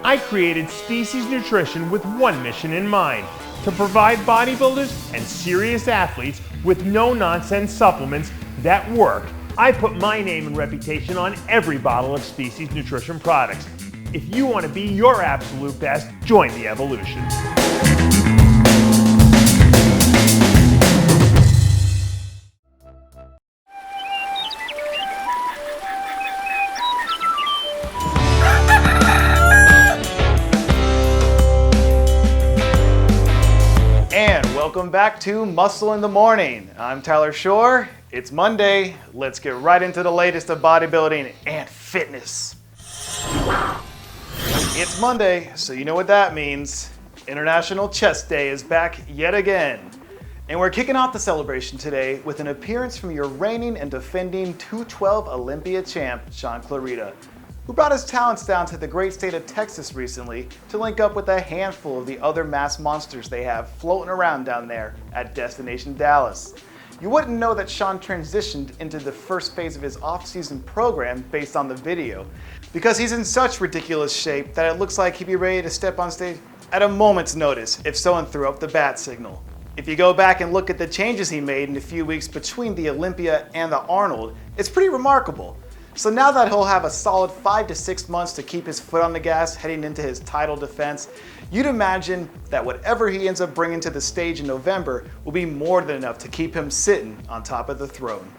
I created Species Nutrition with one mission in mind: to provide bodybuilders and serious athletes with no-nonsense supplements that work. I put my name and reputation on every bottle of Species Nutrition products. If you want to be your absolute best, join the evolution. And welcome back to Muscle in the Morning. I'm Tyler Shore. It's Monday. Let's get right into the latest of bodybuilding and fitness. It's Monday, so you know what that means. International Chest Day is back yet again. And we're kicking off the celebration today with an appearance from your reigning and defending 212 Olympia champ, Sean Clarita, who brought his talents down to the great state of Texas recently to link up with a handful of the other mass monsters they have floating around down there at Destination Dallas. You wouldn't know that Sean transitioned into the first phase of his off-season program based on the video, because he's in such ridiculous shape that it looks like he'd be ready to step on stage at a moment's notice if someone threw up the bat signal. If you go back and look at the changes he made in the few weeks between the Olympia and the Arnold, it's pretty remarkable. So now that he'll have a solid 5 to 6 months to keep his foot on the gas heading into his title defense, you'd imagine that whatever he ends up bringing to the stage in November will be more than enough to keep him sitting on top of the throne.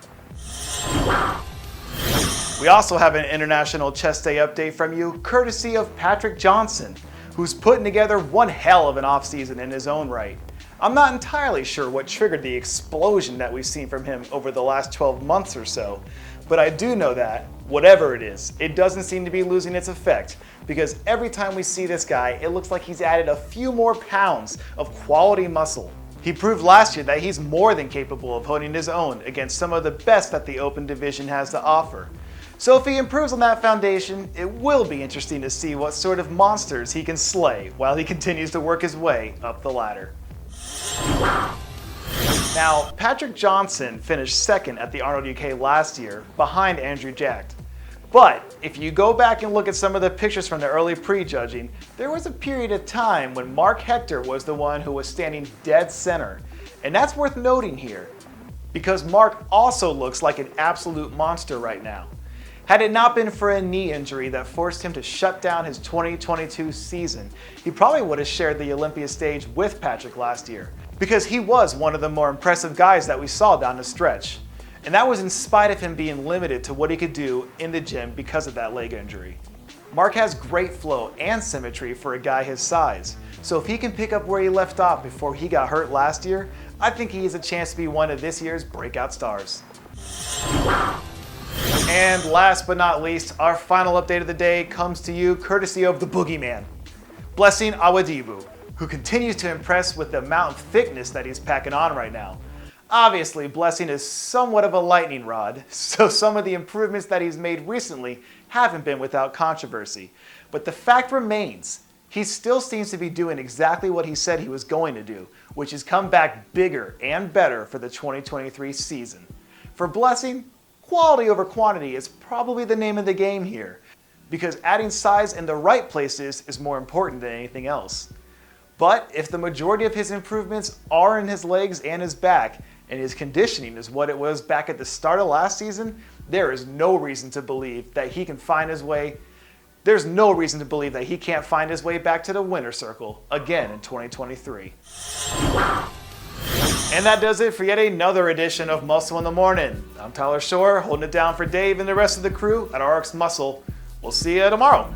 We also have an International Chest Day update from you, courtesy of Patrick Johnson, who's putting together one hell of an offseason in his own right. I'm not entirely sure what triggered the explosion that we've seen from him over the last 12 months or so, but I do know that, whatever it is, it doesn't seem to be losing its effect, because every time we see this guy, it looks like he's added a few more pounds of quality muscle. He proved last year that he's more than capable of holding his own against some of the best that the open division has to offer. So if he improves on that foundation, it will be interesting to see what sort of monsters he can slay while he continues to work his way up the ladder. Now, Patrick Johnson finished second at the Arnold UK last year, behind Andrew Jacked. But if you go back and look at some of the pictures from the early prejudging, there was a period of time when Marc Hector was the one who was standing dead center. And that's worth noting here, because Marc also looks like an absolute monster right now. Had it not been for a knee injury that forced him to shut down his 2022 season, he probably would have shared the Olympia stage with Patrick last year, because he was one of the more impressive guys that we saw down the stretch. And that was in spite of him being limited to what he could do in the gym because of that leg injury. Marc has great flow and symmetry for a guy his size, so if he can pick up where he left off before he got hurt last year, I think he has a chance to be one of this year's breakout stars. And last but not least, our final update of the day comes to you courtesy of the boogeyman, Blessing Awodibu, who continues to impress with the amount of thickness that he's packing on right now. Obviously, Blessing is somewhat of a lightning rod, so some of the improvements that he's made recently haven't been without controversy. But the fact remains, he still seems to be doing exactly what he said he was going to do, which is come back bigger and better for the 2023 season. For Blessing, quality over quantity is probably the name of the game here, because adding size in the right places is more important than anything else. But if the majority of his improvements are in his legs and his back, and his conditioning is what it was back at the start of last season, there is no reason to believe that he can find his way. There's no reason to believe that he can't find his way back to the winner's circle again in 2023. And that does it for yet another edition of Muscle in the Morning. I'm Tyler Shore, holding it down for Dave and the rest of the crew at RX Muscle. We'll see you tomorrow.